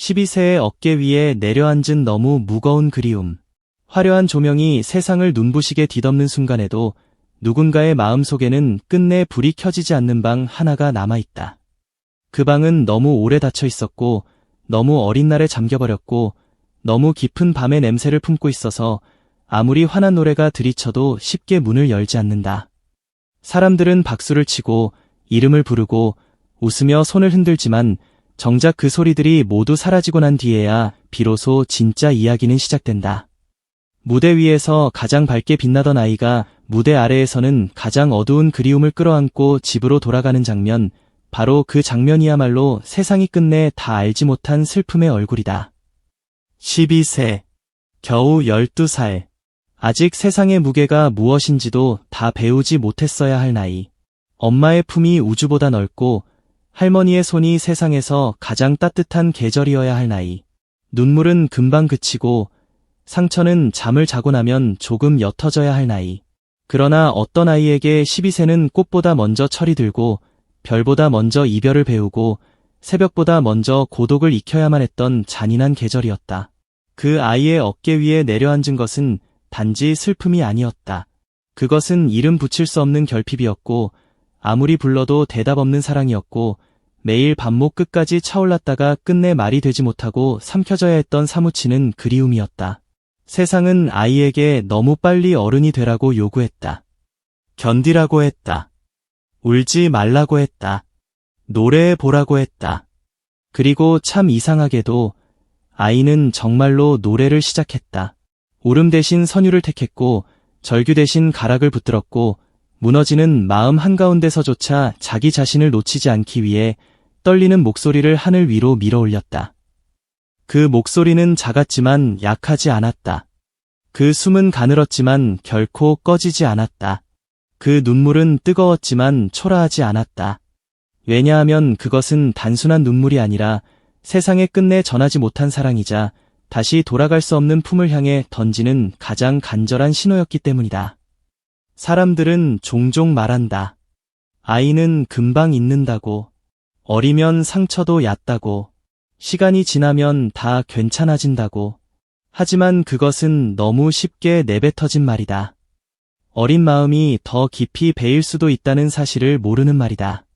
12세의 어깨 위에 내려앉은 너무 무거운 그리움. 화려한 조명이 세상을 눈부시게 뒤덮는 순간에도 누군가의 마음속에는 끝내 불이 켜지지 않는 방 하나가 남아있다. 그 방은 너무 오래 닫혀 있었고, 너무 어린 날에 잠겨버렸고, 너무 깊은 밤의 냄새를 품고 있어서 아무리 환한 노래가 들이쳐도 쉽게 문을 열지 않는다. 사람들은 박수를 치고 이름을 부르고 웃으며 손을 흔들지만 정작 그 소리들이 모두 사라지고 난 뒤에야 비로소 진짜 이야기는 시작된다. 무대 위에서 가장 밝게 빛나던 아이가 무대 아래에서는 가장 어두운 그리움을 끌어안고 집으로 돌아가는 장면, 바로 그 장면이야말로 세상이 끝내 다 알지 못한 슬픔의 얼굴이다. 12세, 겨우 12살. 아직 세상의 무게가 무엇인지도 다 배우지 못했어야 할 나이. 엄마의 품이 우주보다 넓고 할머니의 손이 세상에서 가장 따뜻한 계절이어야 할 나이. 눈물은 금방 그치고 상처는 잠을 자고 나면 조금 옅어져야 할 나이. 그러나 어떤 아이에게 12세는 꽃보다 먼저 철이 들고 별보다 먼저 이별을 배우고 새벽보다 먼저 고독을 익혀야만 했던 잔인한 계절이었다. 그 아이의 어깨 위에 내려앉은 것은 단지 슬픔이 아니었다. 그것은 이름 붙일 수 없는 결핍이었고 아무리 불러도 대답 없는 사랑이었고 매일 밤목 끝까지 차올랐다가 끝내 말이 되지 못하고 삼켜져야 했던 사무치는 그리움이었다. 세상은 아이에게 너무 빨리 어른이 되라고 요구했다. 견디라고 했다. 울지 말라고 했다. 노래해 보라고 했다. 그리고 참 이상하게도 아이는 정말로 노래를 시작했다. 울음 대신 선율을 택했고 절규 대신 가락을 붙들었고 무너지는 마음 한가운데서조차 자기 자신을 놓치지 않기 위해 떨리는 목소리를 하늘 위로 밀어올렸다. 그 목소리는 작았지만 약하지 않았다. 그 숨은 가늘었지만 결코 꺼지지 않았다. 그 눈물은 뜨거웠지만 초라하지 않았다. 왜냐하면 그것은 단순한 눈물이 아니라 세상에 끝내 전하지 못한 사랑이자 다시 돌아갈 수 없는 품을 향해 던지는 가장 간절한 신호였기 때문이다. 사람들은 종종 말한다. 아이는 금방 잊는다고. 어리면 상처도 얕다고. 시간이 지나면 다 괜찮아진다고. 하지만 그것은 너무 쉽게 내뱉어진 말이다. 어린 마음이 더 깊이 베일 수도 있다는 사실을 모르는 말이다.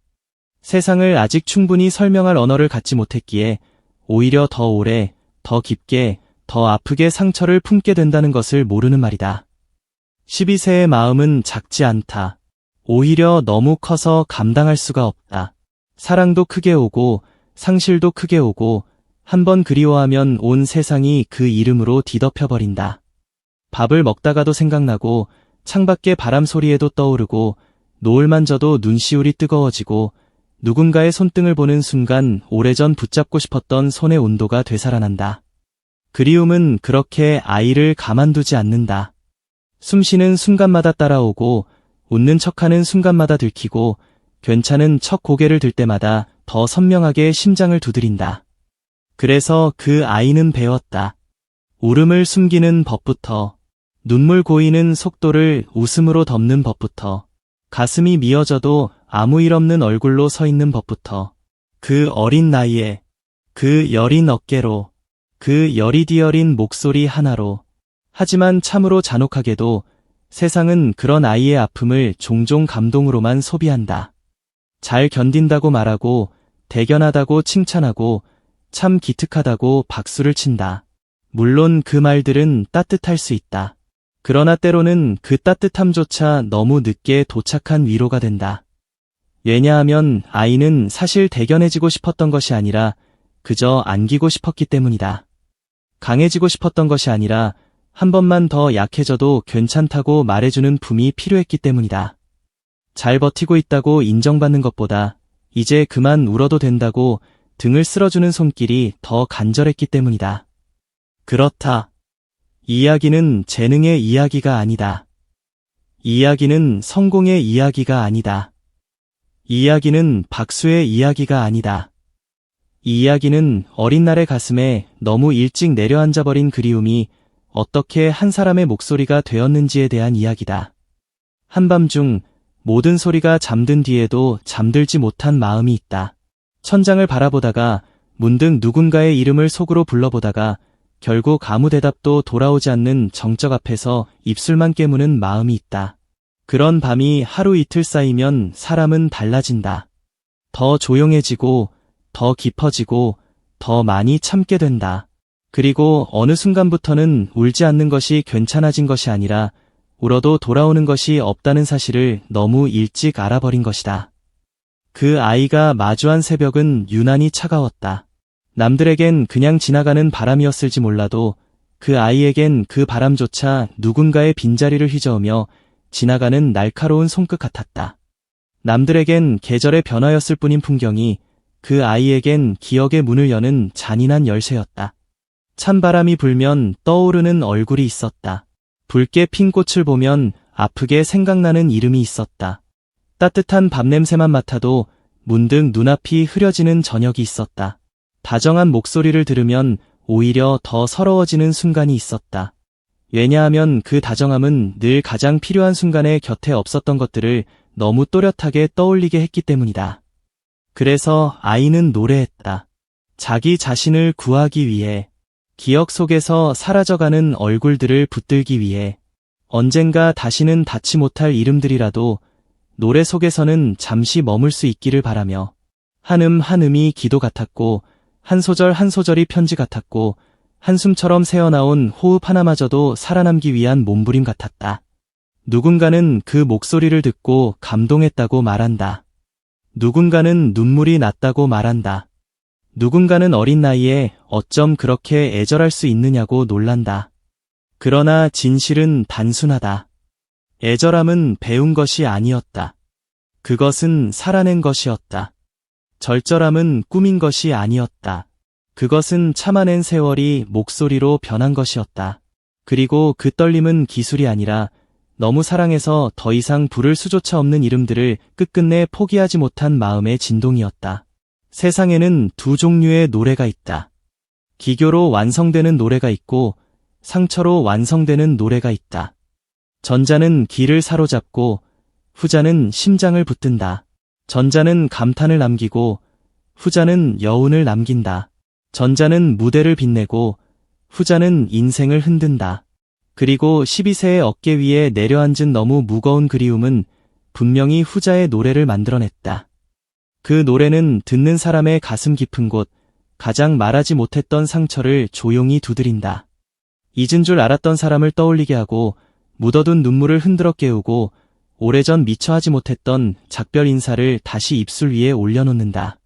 세상을 아직 충분히 설명할 언어를 갖지 못했기에 오히려 더 오래, 더 깊게, 더 아프게 상처를 품게 된다는 것을 모르는 말이다. 12세의 마음은 작지 않다. 오히려 너무 커서 감당할 수가 없다. 사랑도 크게 오고 상실도 크게 오고 한번 그리워하면 온 세상이 그 이름으로 뒤덮여버린다. 밥을 먹다가도 생각나고 창밖의 바람 소리에도 떠오르고 노을만 져도 눈시울이 뜨거워지고 누군가의 손등을 보는 순간 오래전 붙잡고 싶었던 손의 온도가 되살아난다. 그리움은 그렇게 아이를 가만두지 않는다. 숨쉬는 순간마다 따라오고 웃는 척하는 순간마다 들키고 괜찮은 척 고개를 들 때마다 더 선명하게 심장을 두드린다. 그래서 그 아이는 배웠다. 울음을 숨기는 법부터, 눈물 고이는 속도를 웃음으로 덮는 법부터, 가슴이 미어져도 아무 일 없는 얼굴로 서 있는 법부터, 그 어린 나이에, 그 여린 어깨로, 그 여리디어린 목소리 하나로. 하지만 참으로 잔혹하게도 세상은 그런 아이의 아픔을 종종 감동으로만 소비한다. 잘 견딘다고 말하고, 대견하다고 칭찬하고, 참 기특하다고 박수를 친다. 물론 그 말들은 따뜻할 수 있다. 그러나 때로는 그 따뜻함조차 너무 늦게 도착한 위로가 된다. 왜냐하면 아이는 사실 대견해지고 싶었던 것이 아니라 그저 안기고 싶었기 때문이다. 강해지고 싶었던 것이 아니라 한 번만 더 약해져도 괜찮다고 말해주는 품이 필요했기 때문이다. 잘 버티고 있다고 인정받는 것보다 이제 그만 울어도 된다고 등을 쓸어주는 손길이 더 간절했기 때문이다. 그렇다. 이야기는 재능의 이야기가 아니다. 이야기는 성공의 이야기가 아니다. 이야기는 박수의 이야기가 아니다. 이 이야기는 어린 날의 가슴에 너무 일찍 내려앉아버린 그리움이 어떻게 한 사람의 목소리가 되었는지에 대한 이야기다. 한밤중 모든 소리가 잠든 뒤에도 잠들지 못한 마음이 있다. 천장을 바라보다가 문득 누군가의 이름을 속으로 불러보다가 결국 아무 대답도 돌아오지 않는 정적 앞에서 입술만 깨무는 마음이 있다. 그런 밤이 하루 이틀 쌓이면 사람은 달라진다. 더 조용해지고, 더 깊어지고, 더 많이 참게 된다. 그리고 어느 순간부터는 울지 않는 것이 괜찮아진 것이 아니라 울어도 돌아오는 것이 없다는 사실을 너무 일찍 알아버린 것이다. 그 아이가 마주한 새벽은 유난히 차가웠다. 남들에겐 그냥 지나가는 바람이었을지 몰라도 그 아이에겐 그 바람조차 누군가의 빈자리를 휘저으며 지나가는 날카로운 손끝 같았다. 남들에겐 계절의 변화였을 뿐인 풍경이 그 아이에겐 기억의 문을 여는 잔인한 열쇠였다. 찬바람이 불면 떠오르는 얼굴이 있었다. 붉게 핀 꽃을 보면 아프게 생각나는 이름이 있었다. 따뜻한 밤냄새만 맡아도 문득 눈앞이 흐려지는 저녁이 있었다. 다정한 목소리를 들으면 오히려 더 서러워지는 순간이 있었다. 왜냐하면 그 다정함은 늘 가장 필요한 순간에 곁에 없었던 것들을 너무 또렷하게 떠올리게 했기 때문이다. 그래서 아이는 노래했다. 자기 자신을 구하기 위해, 기억 속에서 사라져가는 얼굴들을 붙들기 위해, 언젠가 다시는 닿지 못할 이름들이라도 노래 속에서는 잠시 머물 수 있기를 바라며, 한음 한음이 기도 같았고 한 소절 한 소절이 편지 같았고 한숨처럼 새어나온 호흡 하나마저도 살아남기 위한 몸부림 같았다. 누군가는 그 목소리를 듣고 감동했다고 말한다. 누군가는 눈물이 났다고 말한다. 누군가는 어린 나이에 어쩜 그렇게 애절할 수 있느냐고 놀란다. 그러나 진실은 단순하다. 애절함은 배운 것이 아니었다. 그것은 살아낸 것이었다. 절절함은 꾸민 것이 아니었다. 그것은 참아낸 세월이 목소리로 변한 것이었다. 그리고 그 떨림은 기술이 아니라 너무 사랑해서 더 이상 부를 수조차 없는 이름들을 끝끝내 포기하지 못한 마음의 진동이었다. 세상에는 두 종류의 노래가 있다. 기교로 완성되는 노래가 있고 상처로 완성되는 노래가 있다. 전자는 귀를 사로잡고 후자는 심장을 붙든다. 전자는 감탄을 남기고 후자는 여운을 남긴다. 전자는 무대를 빛내고 후자는 인생을 흔든다. 그리고 12세의 어깨 위에 내려앉은 너무 무거운 그리움은 분명히 후자의 노래를 만들어냈다. 그 노래는 듣는 사람의 가슴 깊은 곳, 가장 말하지 못했던 상처를 조용히 두드린다. 잊은 줄 알았던 사람을 떠올리게 하고 묻어둔 눈물을 흔들어 깨우고 오래전 미처 하지 못했던 작별 인사를 다시 입술 위에 올려놓는다.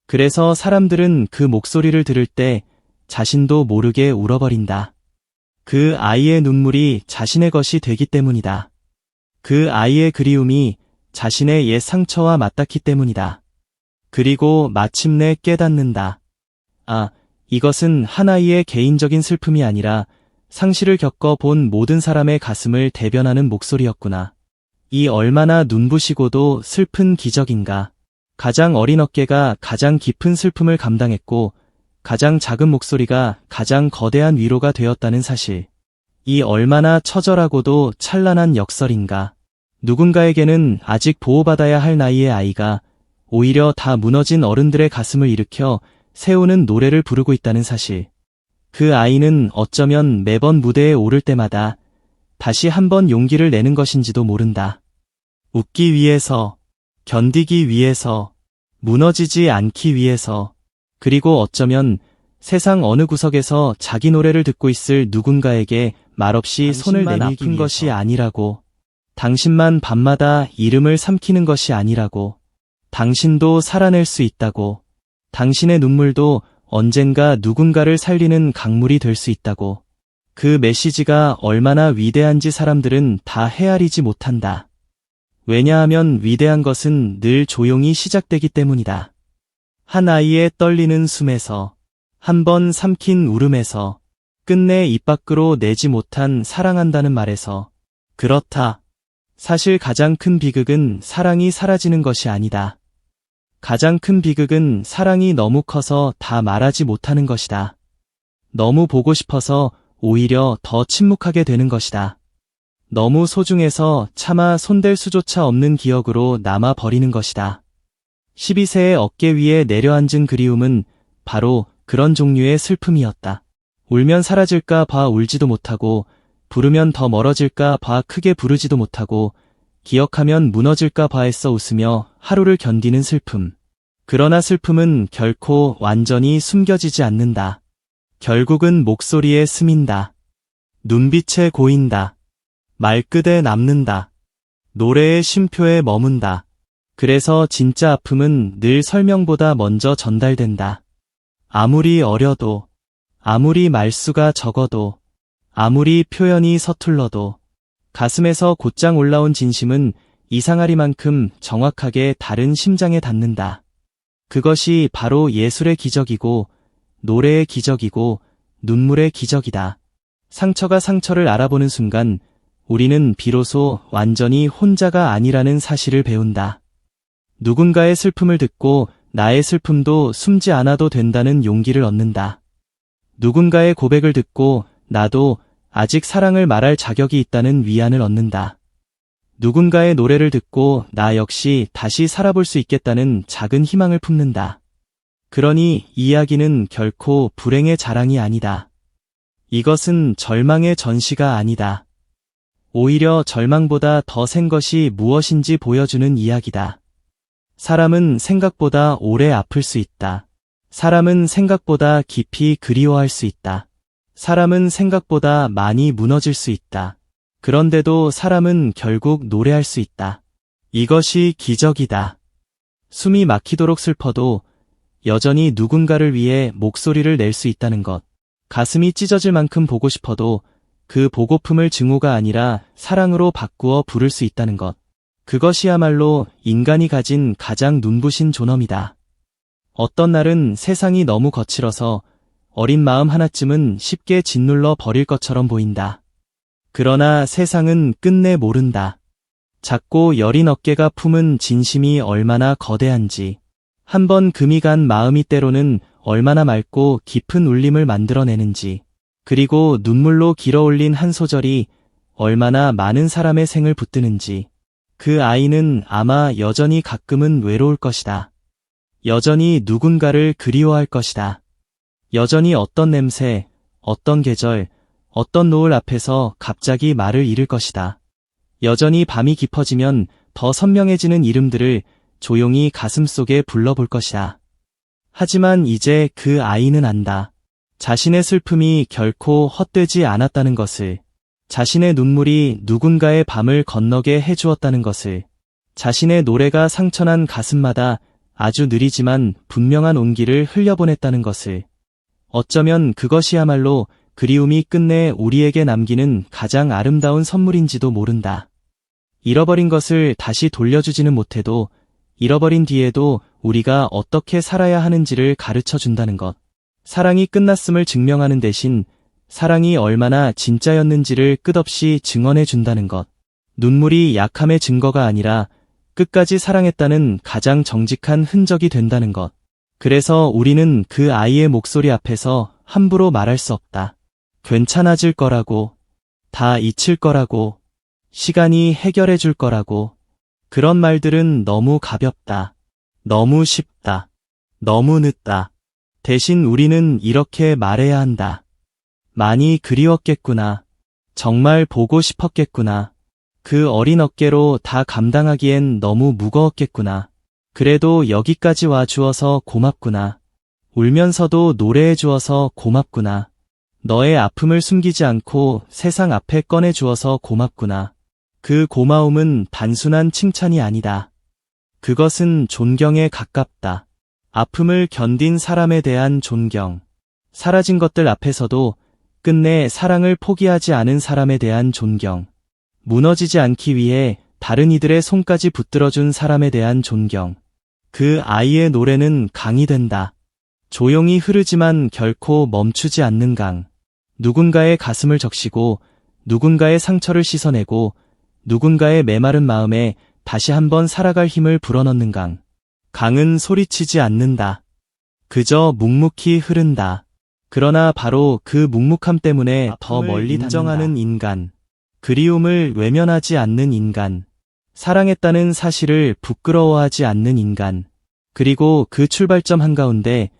그래서 사람들은 그 목소리를 들을 때 자신도 모르게 울어버린다. 그 아이의 눈물이 자신의 것이 되기 때문이다. 그 아이의 그리움이 자신의 옛 상처와 맞닿기 때문이다. 그리고 마침내 깨닫는다. 아, 이것은 한 아이의 개인적인 슬픔이 아니라 상실을 겪어본 모든 사람의 가슴을 대변하는 목소리였구나. 이 얼마나 눈부시고도 슬픈 기적인가. 가장 어린 어깨가 가장 깊은 슬픔을 감당했고 가장 작은 목소리가 가장 거대한 위로가 되었다는 사실. 이 얼마나 처절하고도 찬란한 역설인가. 누군가에게는 아직 보호받아야 할 나이의 아이가 오히려 다 무너진 어른들의 가슴을 일으켜 세우는 노래를 부르고 있다는 사실. 그 아이는 어쩌면 매번 무대에 오를 때마다 다시 한번 용기를 내는 것인지도 모른다. 웃기 위해서, 견디기 위해서, 무너지지 않기 위해서, 그리고 어쩌면 세상 어느 구석에서 자기 노래를 듣고 있을 누군가에게 말없이 손을 내밀기 것이 아니라고. 당신만 밤마다 이름을 삼키는 것이 아니라고. 당신도 살아낼 수 있다고. 당신의 눈물도 언젠가 누군가를 살리는 강물이 될 수 있다고. 그 메시지가 얼마나 위대한지 사람들은 다 헤아리지 못한다. 왜냐하면 위대한 것은 늘 조용히 시작되기 때문이다. 한 아이의 떨리는 숨에서, 한 번 삼킨 울음에서, 끝내 입 밖으로 내지 못한 사랑한다는 말에서. 그렇다. 사실 가장 큰 비극은 사랑이 사라지는 것이 아니다. 가장 큰 비극은 사랑이 너무 커서 다 말하지 못하는 것이다. 너무 보고 싶어서 오히려 더 침묵하게 되는 것이다. 너무 소중해서 차마 손댈 수조차 없는 기억으로 남아 버리는 것이다. 12세의 어깨 위에 내려앉은 그리움은 바로 그런 종류의 슬픔이었다. 울면 사라질까 봐 울지도 못하고, 부르면 더 멀어질까 봐 크게 부르지도 못하고, 기억하면 무너질까 봐 애써 웃으며 하루를 견디는 슬픔. 그러나 슬픔은 결코 완전히 숨겨지지 않는다. 결국은 목소리에 스민다. 눈빛에 고인다. 말끝에 남는다. 노래의 쉼표에 머문다. 그래서 진짜 아픔은 늘 설명보다 먼저 전달된다. 아무리 어려도, 아무리 말수가 적어도, 아무리 표현이 서툴러도, 가슴에서 곧장 올라온 진심은 이상하리만큼 정확하게 다른 심장에 닿는다. 그것이 바로 예술의 기적이고, 노래의 기적이고, 눈물의 기적이다. 상처가 상처를 알아보는 순간, 우리는 비로소 완전히 혼자가 아니라는 사실을 배운다. 누군가의 슬픔을 듣고 나의 슬픔도 숨지 않아도 된다는 용기를 얻는다. 누군가의 고백을 듣고 나도 아직 사랑을 말할 자격이 있다는 위안을 얻는다. 누군가의 노래를 듣고 나 역시 다시 살아볼 수 있겠다는 작은 희망을 품는다. 그러니 이 이야기는 결코 불행의 자랑이 아니다. 이것은 절망의 전시가 아니다. 오히려 절망보다 더 센 것이 무엇인지 보여주는 이야기다. 사람은 생각보다 오래 아플 수 있다. 사람은 생각보다 깊이 그리워할 수 있다. 사람은 생각보다 많이 무너질 수 있다. 그런데도 사람은 결국 노래할 수 있다. 이것이 기적이다. 숨이 막히도록 슬퍼도 여전히 누군가를 위해 목소리를 낼 수 있다는 것. 가슴이 찢어질 만큼 보고 싶어도 그 보고픔을 증오가 아니라 사랑으로 바꾸어 부를 수 있다는 것. 그것이야말로 인간이 가진 가장 눈부신 존엄이다. 어떤 날은 세상이 너무 거칠어서 어린 마음 하나쯤은 쉽게 짓눌러 버릴 것처럼 보인다. 그러나 세상은 끝내 모른다. 작고 여린 어깨가 품은 진심이 얼마나 거대한지, 한번 금이 간 마음이 때로는 얼마나 맑고 깊은 울림을 만들어내는지, 그리고 눈물로 길어올린 한 소절이 얼마나 많은 사람의 생을 붙드는지, 그 아이는 아마 여전히 가끔은 외로울 것이다. 여전히 누군가를 그리워할 것이다. 여전히 어떤 냄새, 어떤 계절, 어떤 노을 앞에서 갑자기 말을 잃을 것이다. 여전히 밤이 깊어지면 더 선명해지는 이름들을 조용히 가슴속에 불러볼 것이다. 하지만 이제 그 아이는 안다. 자신의 슬픔이 결코 헛되지 않았다는 것을, 자신의 눈물이 누군가의 밤을 건너게 해주었다는 것을, 자신의 노래가 상처난 가슴마다 아주 느리지만 분명한 온기를 흘려보냈다는 것을, 어쩌면 그것이야말로 그리움이 끝내 우리에게 남기는 가장 아름다운 선물인지도 모른다. 잃어버린 것을 다시 돌려주지는 못해도 잃어버린 뒤에도 우리가 어떻게 살아야 하는지를 가르쳐 준다는 것. 사랑이 끝났음을 증명하는 대신 사랑이 얼마나 진짜였는지를 끝없이 증언해 준다는 것. 눈물이 약함의 증거가 아니라 끝까지 사랑했다는 가장 정직한 흔적이 된다는 것. 그래서 우리는 그 아이의 목소리 앞에서 함부로 말할 수 없다. 괜찮아질 거라고, 다 잊힐 거라고, 시간이 해결해 줄 거라고. 그런 말들은 너무 가볍다. 너무 쉽다. 너무 늦다. 대신 우리는 이렇게 말해야 한다. 많이 그리웠겠구나. 정말 보고 싶었겠구나. 그 어린 어깨로 다 감당하기엔 너무 무거웠겠구나. 그래도 여기까지 와 주어서 고맙구나. 울면서도 노래해 주어서 고맙구나. 너의 아픔을 숨기지 않고 세상 앞에 꺼내 주어서 고맙구나. 그 고마움은 단순한 칭찬이 아니다. 그것은 존경에 가깝다. 아픔을 견딘 사람에 대한 존경. 사라진 것들 앞에서도 끝내 사랑을 포기하지 않은 사람에 대한 존경. 무너지지 않기 위해 다른 이들의 손까지 붙들어준 사람에 대한 존경. 그 아이의 노래는 강이 된다. 조용히 흐르지만 결코 멈추지 않는 강. 누군가의 가슴을 적시고 누군가의 상처를 씻어내고 누군가의 메마른 마음에 다시 한번 살아갈 힘을 불어넣는 강. 강은 소리치지 않는다. 그저 묵묵히 흐른다. 그러나 바로 그 묵묵함 때문에 더 멀리 인정하는 인간. 그리움을 외면하지 않는 인간. 사랑했다는 사실을 부끄러워하지 않는 인간. 그리고 그 출발점 한가운데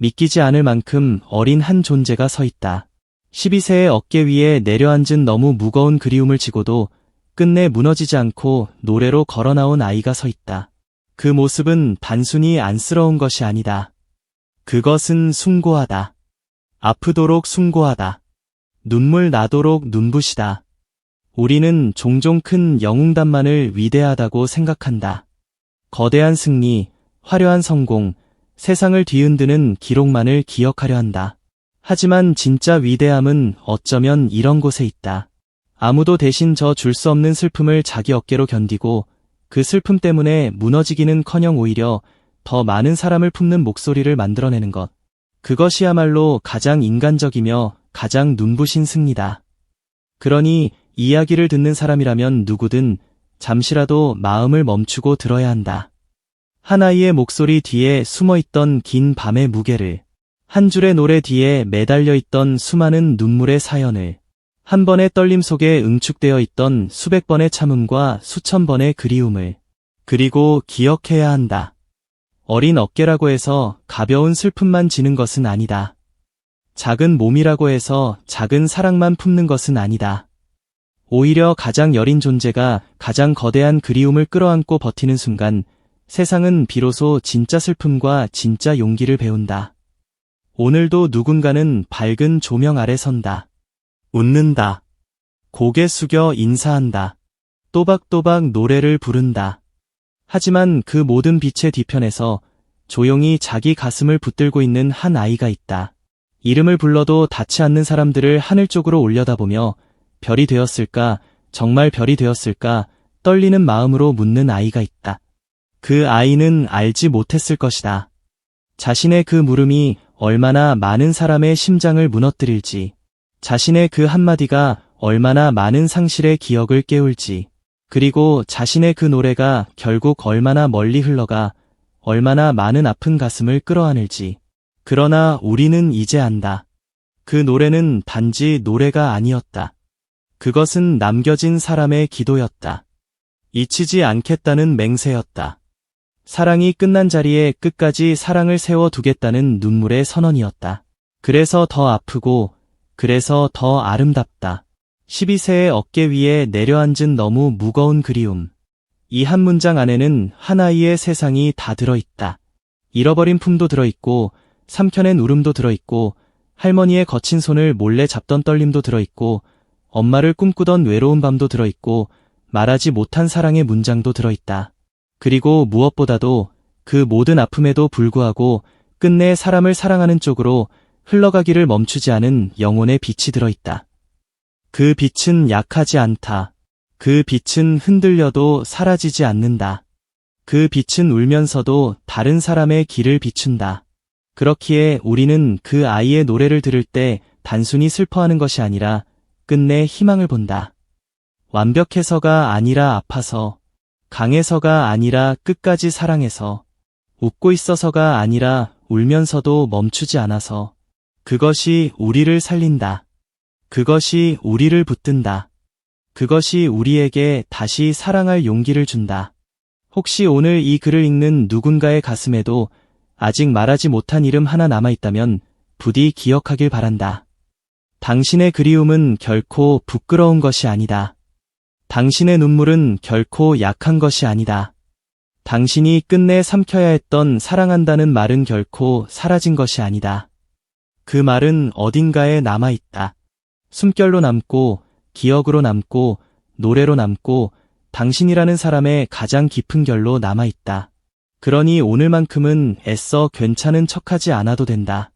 믿기지 않을 만큼 어린 한 존재가 서 있다. 12세의 어깨 위에 내려앉은 너무 무거운 그리움을 지고도 끝내 무너지지 않고 노래로 걸어나온 아이가 서 있다. 그 모습은 단순히 안쓰러운 것이 아니다. 그것은 숭고하다. 아프도록 숭고하다. 눈물 나도록 눈부시다. 우리는 종종 큰 영웅담만을 위대하다고 생각한다. 거대한 승리, 화려한 성공, 세상을 뒤흔드는 기록만을 기억하려 한다. 하지만 진짜 위대함은 어쩌면 이런 곳에 있다. 아무도 대신 져 줄 수 없는 슬픔을 자기 어깨로 견디고 그 슬픔 때문에 무너지기는커녕 오히려 더 많은 사람을 품는 목소리를 만들어내는 것. 그것이야말로 가장 인간적이며 가장 눈부신 승리다. 그러니 이야기를 듣는 사람이라면 누구든 잠시라도 마음을 멈추고 들어야 한다. 한 아이의 목소리 뒤에 숨어있던 긴 밤의 무게를, 한 줄의 노래 뒤에 매달려 있던 수많은 눈물의 사연을, 한 번의 떨림 속에 응축되어 있던 수백 번의 참음과 수천 번의 그리움을, 그리고 기억해야 한다. 어린 어깨라고 해서 가벼운 슬픔만 지는 것은 아니다. 작은 몸이라고 해서 작은 사랑만 품는 것은 아니다. 오히려 가장 여린 존재가 가장 거대한 그리움을 끌어안고 버티는 순간 세상은 비로소 진짜 슬픔과 진짜 용기를 배운다. 오늘도 누군가는 밝은 조명 아래 선다. 웃는다. 고개 숙여 인사한다. 또박또박 노래를 부른다. 하지만 그 모든 빛의 뒤편에서 조용히 자기 가슴을 붙들고 있는 한 아이가 있다. 이름을 불러도 닿지 않는 사람들을 하늘 쪽으로 올려다보며 별이 되었을까, 정말 별이 되었을까, 떨리는 마음으로 묻는 아이가 있다. 그 아이는 알지 못했을 것이다. 자신의 그 물음이 얼마나 많은 사람의 심장을 무너뜨릴지, 자신의 그 한마디가 얼마나 많은 상실의 기억을 깨울지, 그리고 자신의 그 노래가 결국 얼마나 멀리 흘러가 얼마나 많은 아픈 가슴을 끌어안을지. 그러나 우리는 이제 안다. 그 노래는 단지 노래가 아니었다. 그것은 남겨진 사람의 기도였다. 잊히지 않겠다는 맹세였다. 사랑이 끝난 자리에 끝까지 사랑을 세워두겠다는 눈물의 선언이었다. 그래서 더 아프고, 그래서 더 아름답다. 12세의 어깨 위에 내려앉은 너무 무거운 그리움. 이 한 문장 안에는 한 아이의 세상이 다 들어있다. 잃어버린 품도 들어있고, 삼켜낸 울음도 들어있고, 할머니의 거친 손을 몰래 잡던 떨림도 들어있고, 엄마를 꿈꾸던 외로운 밤도 들어있고, 말하지 못한 사랑의 문장도 들어있다. 그리고 무엇보다도 그 모든 아픔에도 불구하고 끝내 사람을 사랑하는 쪽으로 흘러가기를 멈추지 않은 영혼의 빛이 들어있다. 그 빛은 약하지 않다. 그 빛은 흔들려도 사라지지 않는다. 그 빛은 울면서도 다른 사람의 길을 비춘다. 그렇기에 우리는 그 아이의 노래를 들을 때 단순히 슬퍼하는 것이 아니라 끝내 희망을 본다. 완벽해서가 아니라 아파서, 강해서가 아니라 끝까지 사랑해서, 웃고 있어서가 아니라 울면서도 멈추지 않아서, 그것이 우리를 살린다. 그것이 우리를 붙든다. 그것이 우리에게 다시 사랑할 용기를 준다. 혹시 오늘 이 글을 읽는 누군가의 가슴에도 아직 말하지 못한 이름 하나 남아있다면 부디 기억하길 바란다. 당신의 그리움은 결코 부끄러운 것이 아니다. 당신의 눈물은 결코 약한 것이 아니다. 당신이 끝내 삼켜야 했던 사랑한다는 말은 결코 사라진 것이 아니다. 그 말은 어딘가에 남아있다. 숨결로 남고, 기억으로 남고, 노래로 남고, 당신이라는 사람의 가장 깊은 결로 남아있다. 그러니 오늘만큼은 애써 괜찮은 척하지 않아도 된다.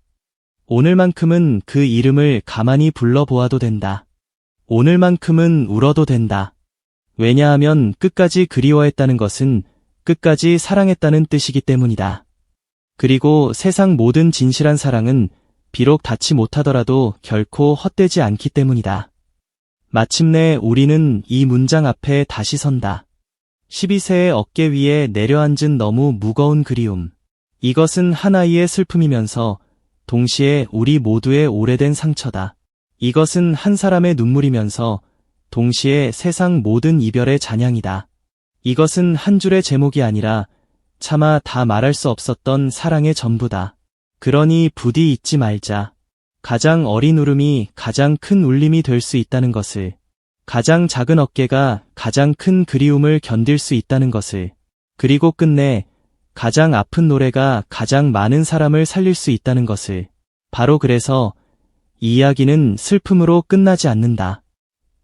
오늘만큼은 그 이름을 가만히 불러보아도 된다. 오늘만큼은 울어도 된다. 왜냐하면 끝까지 그리워했다는 것은 끝까지 사랑했다는 뜻이기 때문이다. 그리고 세상 모든 진실한 사랑은 비록 닿지 못하더라도 결코 헛되지 않기 때문이다. 마침내 우리는 이 문장 앞에 다시 선다. 12세의 어깨 위에 내려앉은 너무 무거운 그리움. 이것은 한 아이의 슬픔이면서 동시에 우리 모두의 오래된 상처다. 이것은 한 사람의 눈물이면서 동시에 세상 모든 이별의 잔향이다. 이것은 한 줄의 제목이 아니라 차마 다 말할 수 없었던 사랑의 전부다. 그러니 부디 잊지 말자. 가장 어린 울음이 가장 큰 울림이 될 수 있다는 것을. 가장 작은 어깨가 가장 큰 그리움을 견딜 수 있다는 것을. 그리고 끝내 가장 아픈 노래가 가장 많은 사람을 살릴 수 있다는 것을. 바로 그래서 이 이야기는 슬픔으로 끝나지 않는다.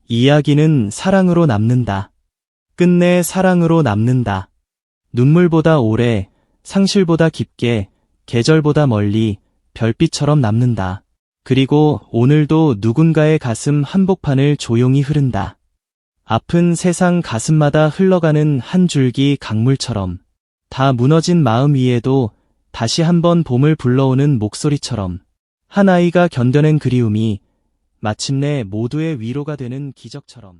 이야기는 사랑으로 남는다. 끝내 사랑으로 남는다. 눈물보다 오래, 상실보다 깊게, 계절보다 멀리, 별빛처럼 남는다. 그리고 오늘도 누군가의 가슴 한복판을 조용히 흐른다. 아픈 세상 가슴마다 흘러가는 한 줄기 강물처럼. 다 무너진 마음 위에도 다시 한번 봄을 불러오는 목소리처럼. 한 아이가 견뎌낸 그리움이 마침내 모두의 위로가 되는 기적처럼.